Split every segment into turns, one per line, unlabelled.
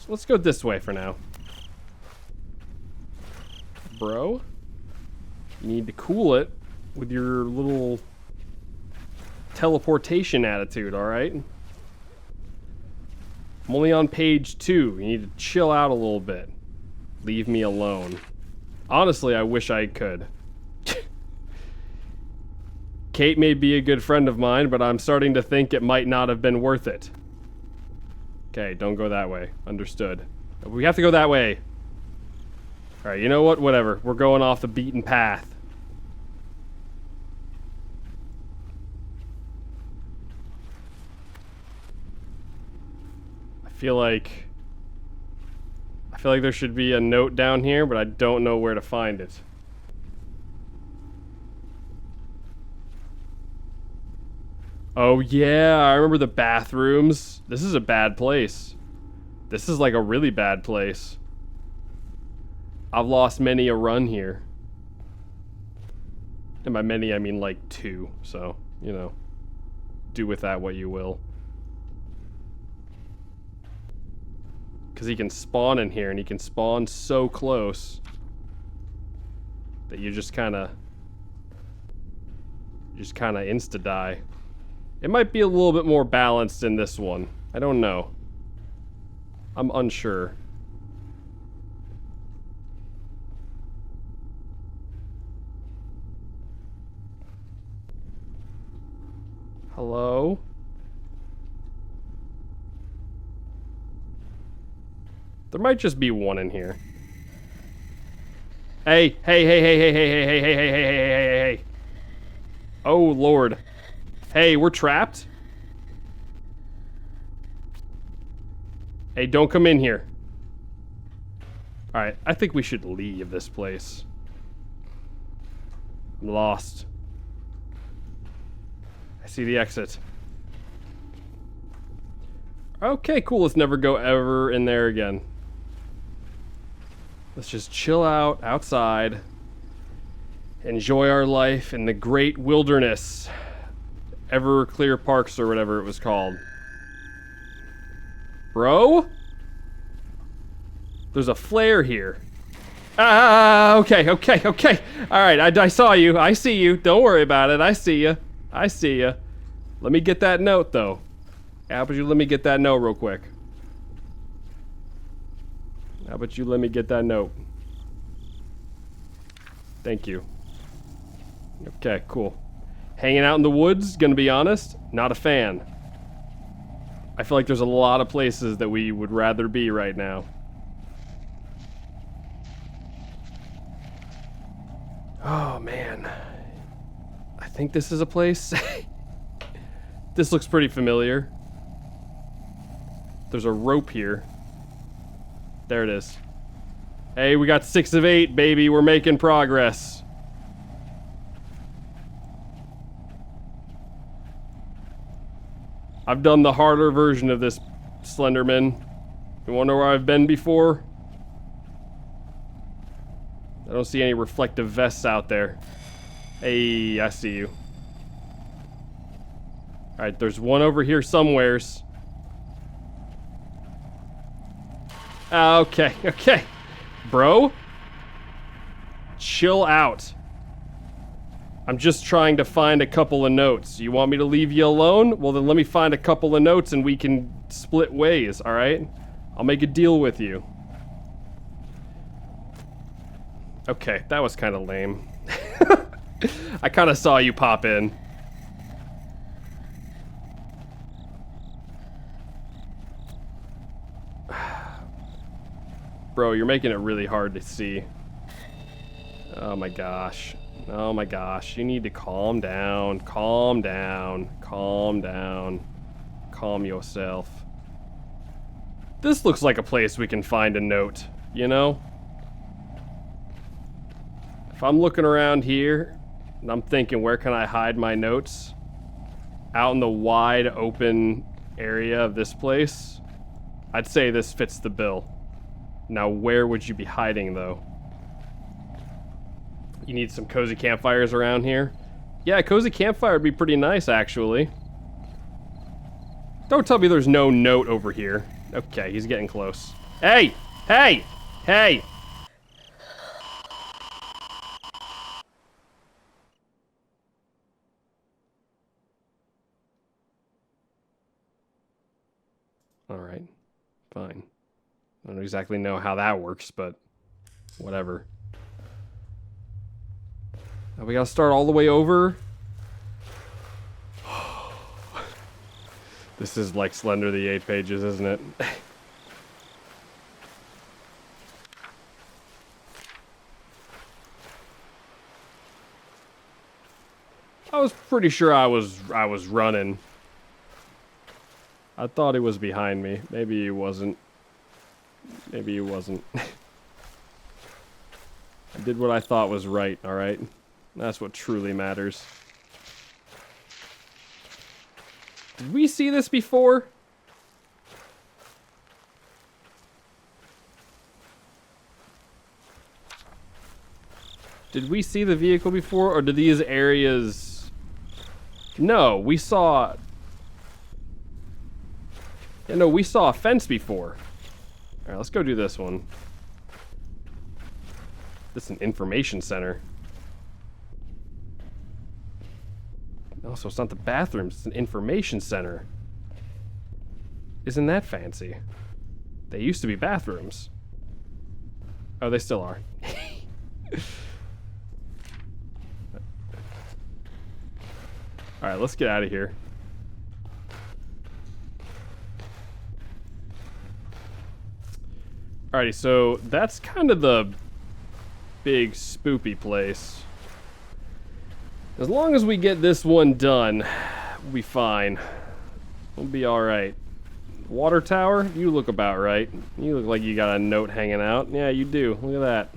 let's go this way for now. Bro, you need to cool it with your little teleportation attitude, alright? I'm only on page 2. You need to chill out a little bit. Leave me alone. Honestly, I wish I could. Kate may be a good friend of mine, but I'm starting to think it might not have been worth it. Okay, don't go that way. Understood. We have to go that way. Alright, you know what? Whatever. We're going off the beaten path. I feel like there should be a note down here, but I don't know where to find it. Oh yeah, I remember the bathrooms. This is a bad place. This is like a really bad place. I've lost many a run here. And by many, I mean like 2. So, you know, do with that what you will. Because he can spawn in here, and he can spawn so close that you just kind of insta-die. It might be a little bit more balanced in this one. I don't know. I'm unsure. Hello? There might just be one in here. Hey, hey, hey, hey, hey, hey, hey, hey, hey, hey, hey, hey, hey, hey. Oh, Lord. Hey, we're trapped? Hey, don't come in here. Alright, I think we should leave this place. I'm lost. I see the exit. Okay, cool. Let's never go ever in there again. Let's just chill out outside. Enjoy our life in the great wilderness. Everclear Parks or whatever it was called. Bro? There's a flare here. Okay. Alright, I saw you. I see you. Don't worry about it. I see you. Let me get that note, though. How about you let me get that note real quick? How about you let me get that note? Thank you. Okay, cool. Hanging out in the woods, gonna be honest, not a fan. I feel like there's a lot of places that we would rather be right now. Oh, man. I think this is a place. This looks pretty familiar. There's a rope here. There it is. Hey, we got 6 of 8, baby. We're making progress. I've done the harder version of this, Slenderman. You wanna know where I've been before? I don't see any reflective vests out there. Hey, I see you. Alright, there's one over here somewheres. Okay. Bro? Chill out. I'm just trying to find a couple of notes. You want me to leave you alone? Well, then let me find a couple of notes and we can split ways, alright? I'll make a deal with you. Okay, that was kind of lame. I kind of saw you pop in. Bro, you're making it really hard to see. Oh my gosh. Oh my gosh. You need to calm down. Calm down. Calm down. Calm yourself. This looks like a place we can find a note, you know? If I'm looking around here, and I'm thinking, where can I hide my notes? Out in the wide open area of this place, I'd say this fits the bill. Now, where would you be hiding, though? You need some cozy campfires around here? Yeah, a cozy campfire would be pretty nice, actually. Don't tell me there's no note over here. Okay, he's getting close. Hey! Hey! Hey! Alright. Fine. I don't exactly know how that works, but whatever. Now we gotta start all the way over. This is like Slender the 8 pages, isn't it? I was pretty sure I was running. I thought he was behind me. Maybe he wasn't. Maybe he wasn't. I did what I thought was right, alright? That's what truly matters. Did we see this before? Did we see the vehicle before, or did these areas... No, we saw... Yeah, no, we saw a fence before. Alright, let's go do this one. This is an information center. No, so it's not the bathrooms, it's an information center. Isn't that fancy? They used to be bathrooms. Oh, they still are. Alright, let's get out of here. Alrighty, so that's kind of the big spoopy place. As long as we get this one done, we'll be fine. We'll be alright. Water tower, you look about right. You look like you got a note hanging out. Yeah, you do. Look at that.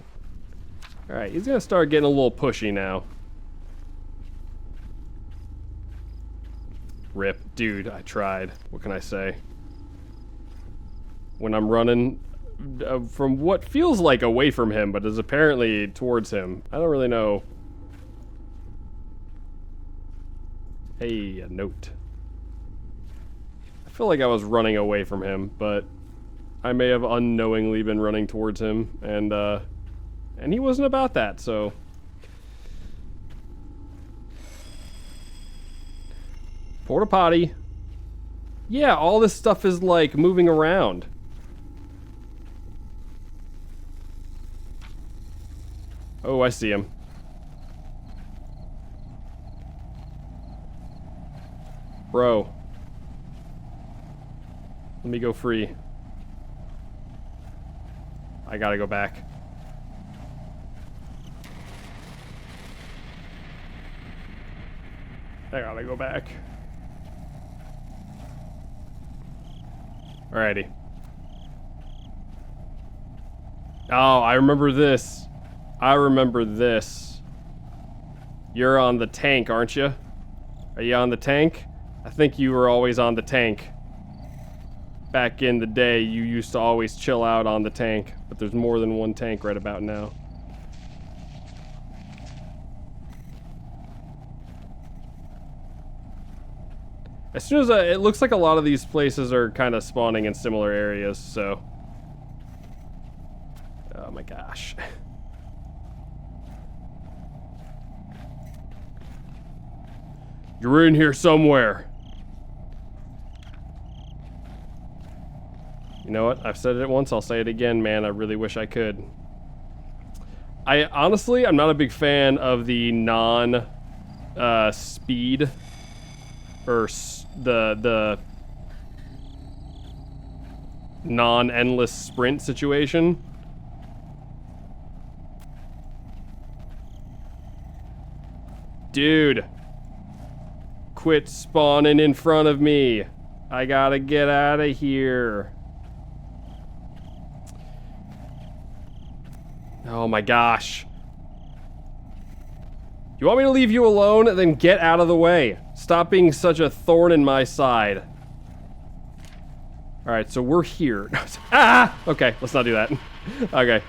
Alright, he's gonna start getting a little pushy now. Rip. Dude, I tried. What can I say? When I'm running from what feels like away from him, but is apparently towards him. I don't really know. Hey, a note. I feel like I was running away from him, but I may have unknowingly been running towards him, and he wasn't about that, so... Porta potty. Yeah, all this stuff is like moving around. Oh, I see him. Bro. Let me go free. I gotta go back. I gotta go back. Alrighty. Oh, I remember this. I remember this. You're on the tank, aren't you? Are you on the tank? I think you were always on the tank. Back in the day, you used to always chill out on the tank, but there's more than one tank right about now. As soon as it looks like a lot of these places are kind of spawning in similar areas, so... Oh my gosh. You're in here somewhere. You know what? I've said it once, I'll say it again, man. I really wish I could. Honestly, I'm not a big fan of the speed or the non-endless sprint situation. Dude. Quit spawning in front of me. I gotta get out of here. Oh my gosh. You want me to leave you alone? Then get out of the way. Stop being such a thorn in my side. Alright, so we're here. Ah! Okay, let's not do that. Okay.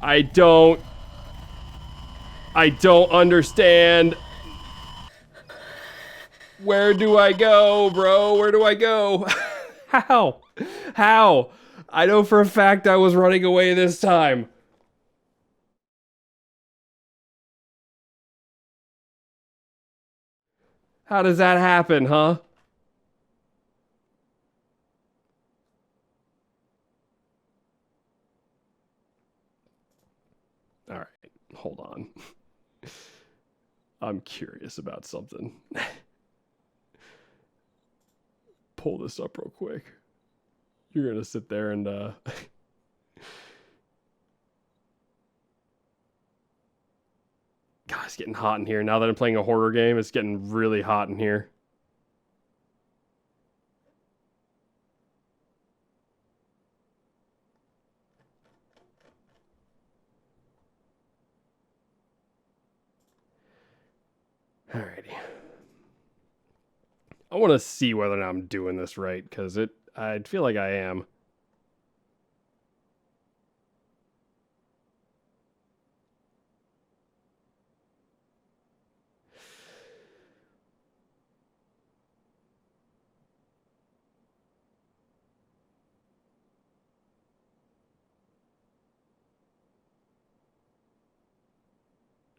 I don't understand. Where do I go, bro? Where do I go? How? How? I know for a fact I was running away this time. How does that happen, huh? All right, hold on. I'm curious about something. Pull this up real quick. You're gonna sit there and God, it's getting hot in here. Now that I'm playing a horror game, it's getting really hot in here. Alrighty. I want to see whether or not I'm doing this right, because I feel like I am.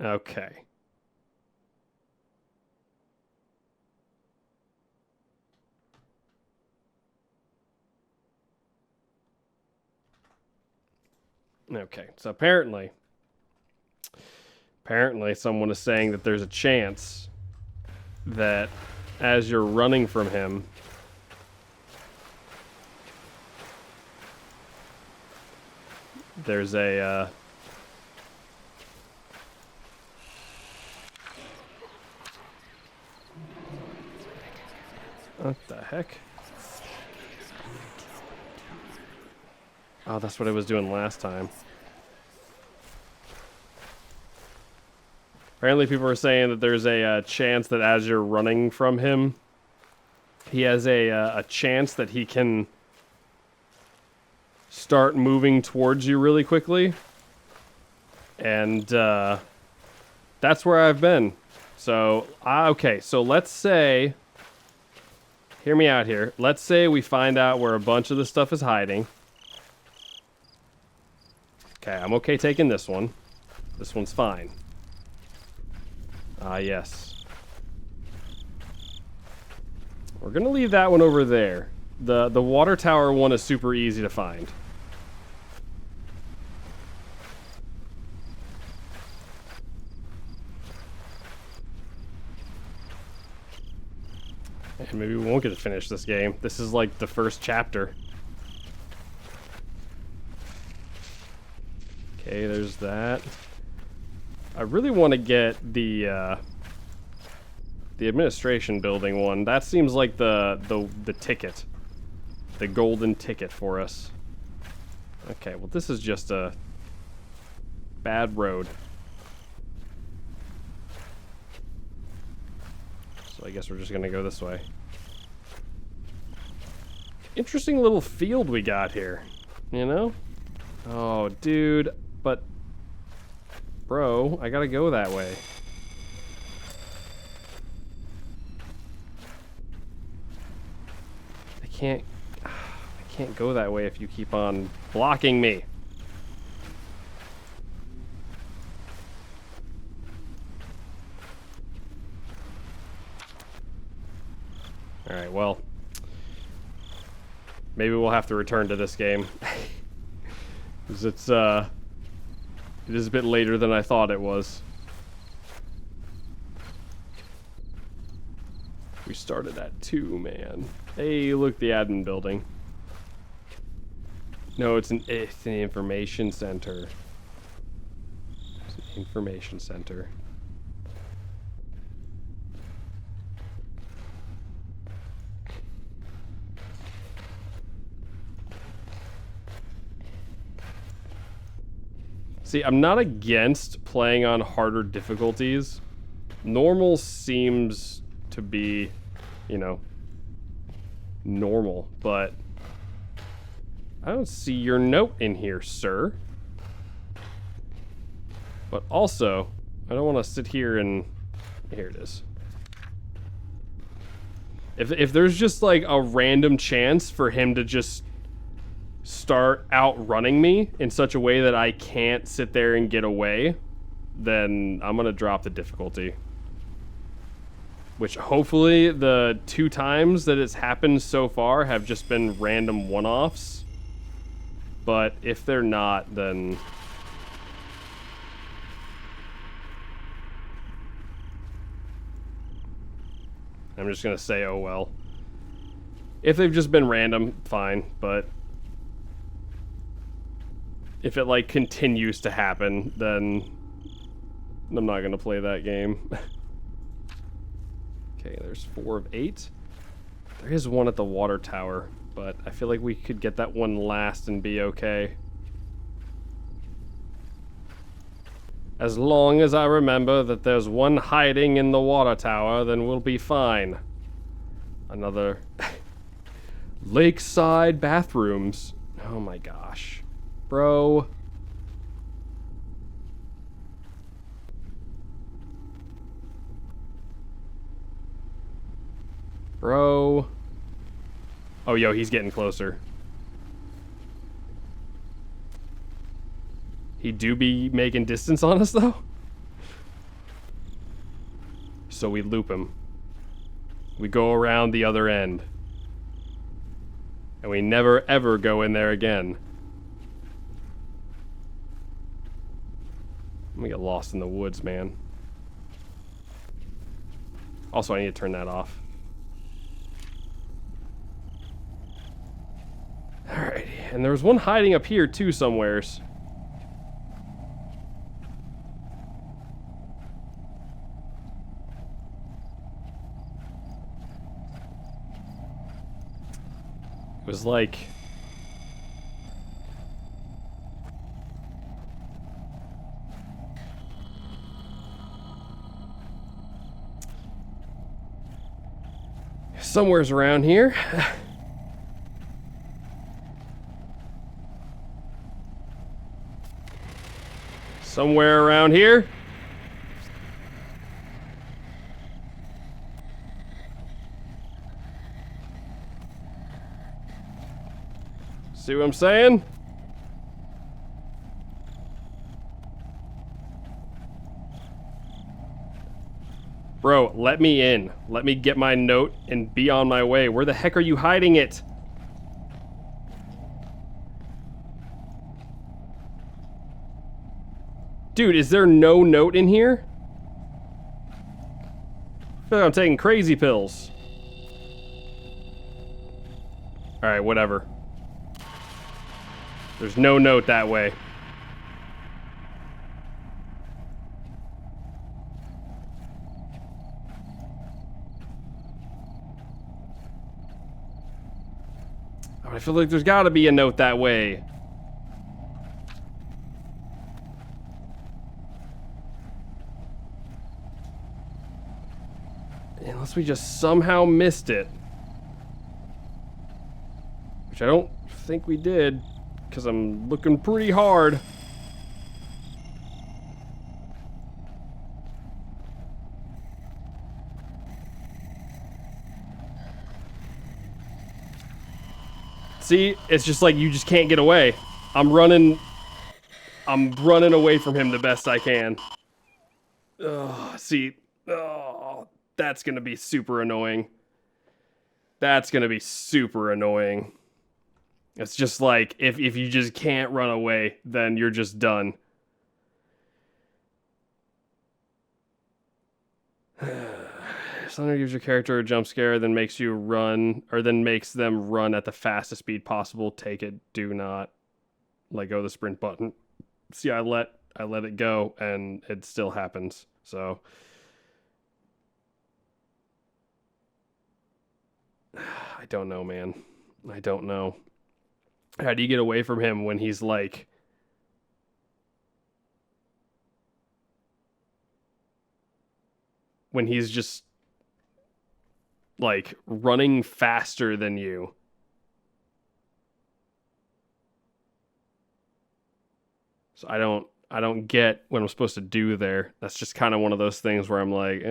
Okay. Okay, so apparently someone is saying that there's a chance that as you're running from him, there's a what the heck? Oh, that's what I was doing last time. Apparently people are saying that there's a chance that as you're running from him, he has a chance that he can start moving towards you really quickly. And that's where I've been. So, okay, so let's say, hear me out here. Let's say we find out where a bunch of this stuff is hiding. Okay, I'm okay taking this one. This one's fine. Ah, yes. We're gonna leave that one over there. The water tower one is super easy to find. And maybe we won't get to finish this game. This is like the first chapter. Okay, there's that. I really want to get the administration building one. That seems like the ticket. The golden ticket for us. Okay, well this is just a bad road. So I guess we're just gonna go this way. Interesting little field we got here, you know? Oh, dude, but bro, I gotta go that way. I can't go that way if you keep on blocking me. Alright, well, maybe we'll have to return to this game. Because it is a bit later than I thought it was. We started at 2, man. Hey, look, the admin building. No, it's an information center. It's an information center. See, I'm not against playing on harder difficulties. Normal seems to be, you know, normal, but I don't see your note in here, sir. But also, I don't want to sit here and... Here it is. If there's just like a random chance for him to just start outrunning me in such a way that I can't sit there and get away, then I'm gonna drop the difficulty. Which hopefully the 2 times that it's happened so far have just been random one-offs. But if they're not, then I'm just gonna say, oh well. If they've just been random, fine, but if it like continues to happen, then I'm not gonna play that game. Okay, there's 4 of 8. There is one at the water tower, but I feel like we could get that one last and be okay. As long as I remember that there's one hiding in the water tower, then we'll be fine. Another lakeside bathrooms. Oh my gosh. Bro. Bro. Oh, yo, he's getting closer. He do be making distance on us, though? So we loop him. We go around the other end. And we never, ever go in there again. I'm gonna get lost in the woods, man. Also, I need to turn that off. Alrighty, and there was one hiding up here too somewheres. It was like... somewhere's around here. Somewhere around here. See what I'm saying? Bro, let me in. Let me get my note and be on my way. Where the heck are you hiding it? Dude, is there no note in here? I feel like I'm taking crazy pills. Alright, whatever. There's no note that way. I feel like there's gotta be a note that way. Unless we just somehow missed it. Which I don't think we did, because I'm looking pretty hard. See, it's just like you just can't get away. I'm running away from him the best I can. Ugh, see, oh, that's gonna be super annoying. That's gonna be super annoying. It's just like, if you just can't run away, then you're just done. Slender gives your character a jump scare, then makes you run, or then makes them run at the fastest speed possible. Take it, do not let go of the sprint button. See, I let it go, and it still happens. So I don't know, man. I don't know. How do you get away from him when he's like... when he's just... like, running faster than you? So I don't get what I'm supposed to do there. That's just kind of one of those things where I'm like,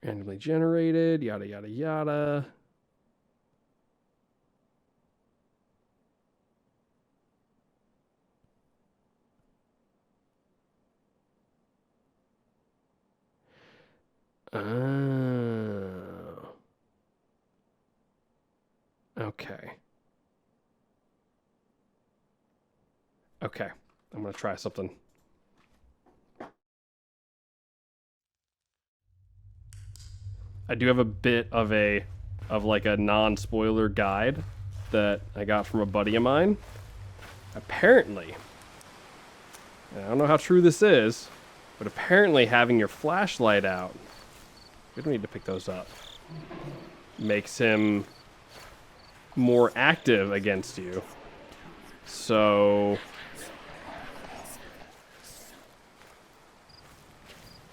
Randomly generated, yada, yada, yada. Okay. Okay. I'm going to try something. I do have a bit of like a non-spoiler guide that I got from a buddy of mine. Apparently, I don't know how true this is, but apparently having your flashlight out, we don't need to pick those up, makes him more active against you. So,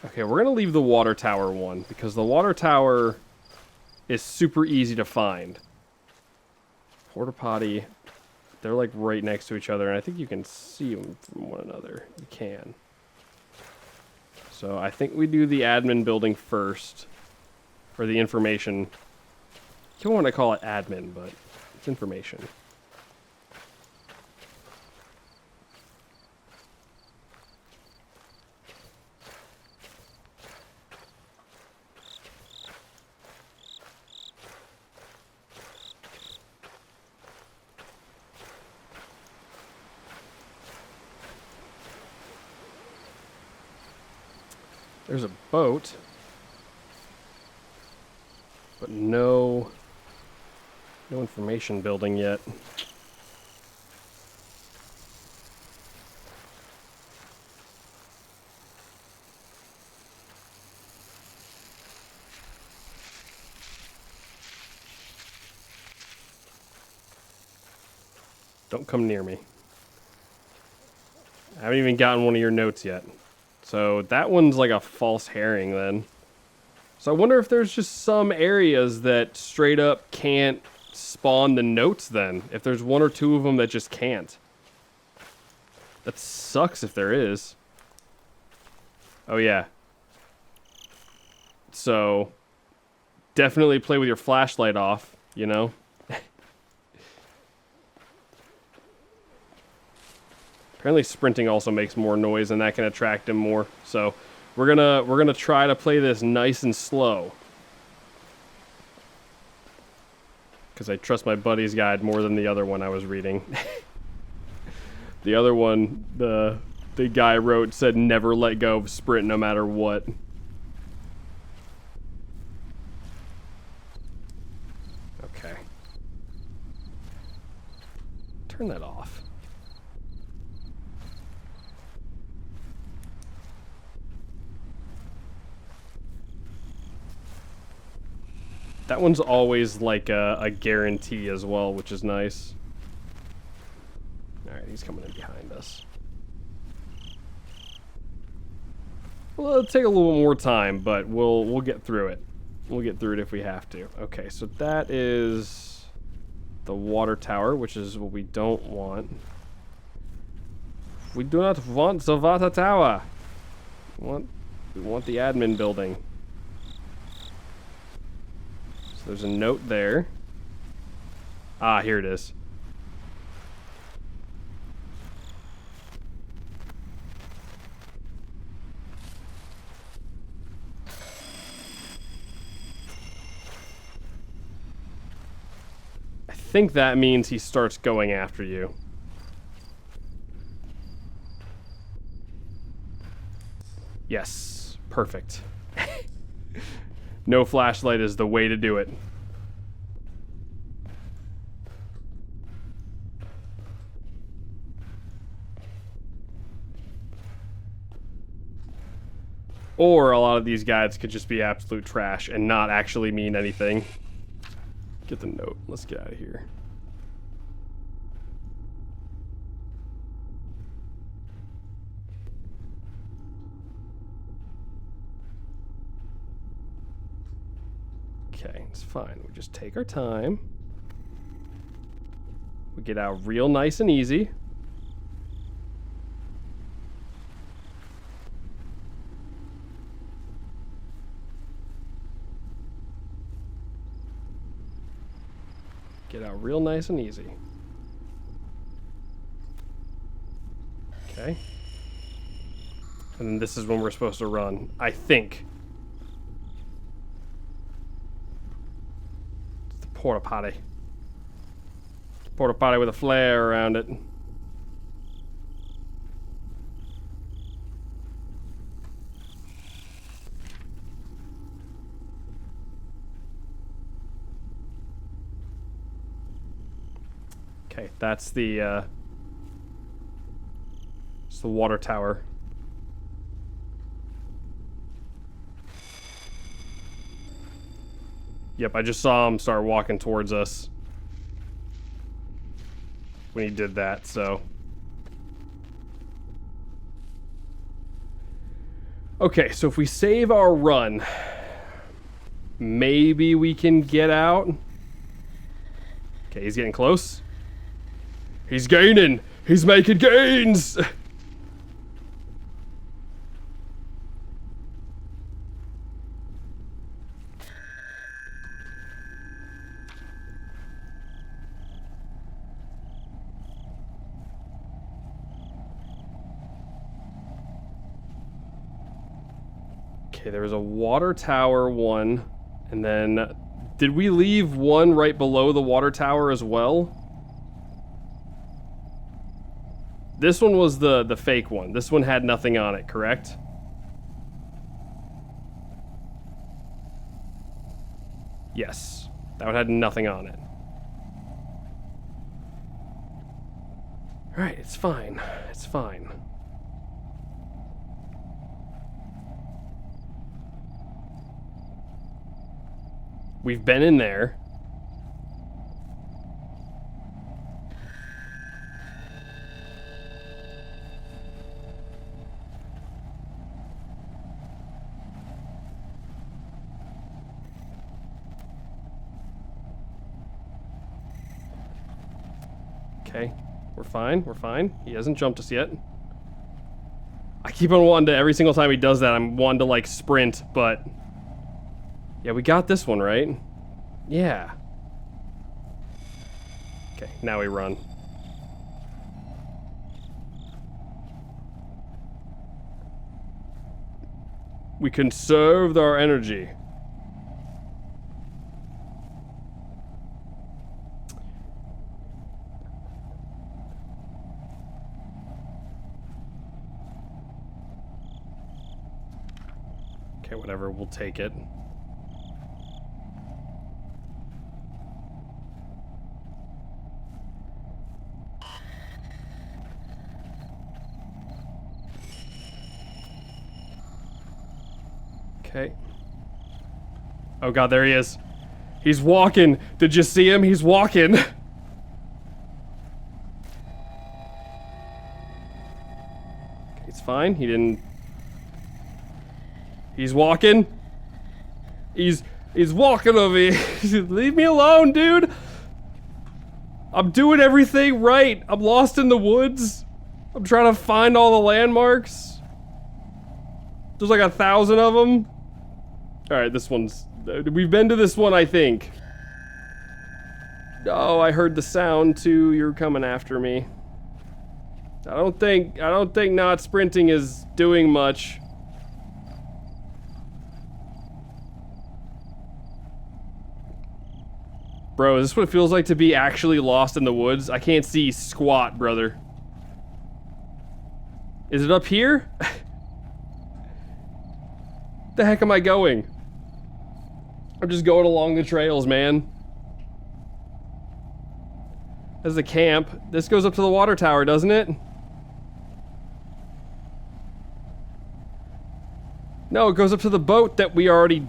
okay, we're gonna leave the water tower one because the water tower is super easy to find. Porta potty, they're like right next to each other, and I think you can see them from one another. You can. So I think we do the admin building first, or the information. You don't want to call it admin, but it's information. There's a boat, but no information building yet. Don't come near me. I haven't even gotten one of your notes yet. So that one's like a false herring then. So I wonder if there's just some areas that straight up can't spawn the notes then. If there's one or two of them that just can't. That sucks if there is. Oh yeah. So definitely play with your flashlight off, you know? Apparently sprinting also makes more noise and that can attract him more. So we're gonna try to play this nice and slow. Because I trust my buddy's guide more than the other one I was reading. The other one, the guy wrote, said never let go of sprint no matter what. Okay. Turn that off. That one's always like a guarantee as well, which is nice. Alright, he's coming in behind us. Well, it'll take a little more time, but we'll get through it. We'll get through it if we have to. Okay, so that is the water tower, which is what we don't want. We do not want the water tower. We want the admin building. So there's a note there. Ah, here it is. I think that means he starts going after you. Yes, perfect. No flashlight is the way to do it. Or a lot of these guides could just be absolute trash and not actually mean anything. Get the note. Let's get out of here. Okay, it's fine. We just take our time. We get out real nice and easy. Get out real nice and easy. Okay. And then this is when we're supposed to run, I think. It's the porta potty. Porta potty with a flare around it. Okay, that's the it's the water tower. Yep, I just saw him start walking towards us when he did that, so. Okay, so if we save our run, maybe we can get out. Okay, he's getting close. He's gaining! He's making gains! Okay, there was a water tower one, and then did we leave one right below the water tower as well? This one was the fake one. This one had nothing on it, correct? Yes, that one had nothing on it. All right, it's fine. It's fine. We've been in there. Okay, we're fine, we're fine. He hasn't jumped us yet. I keep on wanting to, every single time he does that, I'm wanting to like sprint, but... Yeah, we got this one, right? Yeah. Okay, now we run. We conserved our energy. Okay, whatever, we'll take it. Okay. Oh god, there he is. He's walking. Did you see him? He's walking. It's fine. He didn't... He's walking. He's walking over here. Leave me alone, dude. I'm doing everything right. I'm lost in the woods. I'm trying to find all the landmarks. There's like 1,000 of them. Alright, this one's... We've been to this one, I think. Oh, I heard the sound too. You're coming after me. I don't think not sprinting is doing much. Bro, is this what it feels like to be actually lost in the woods? I can't see squat, brother. Is it up here? The heck am I going? I'm just going along the trails, man. There's the camp. This goes up to the water tower, doesn't it? No, it goes up to the boat that we already...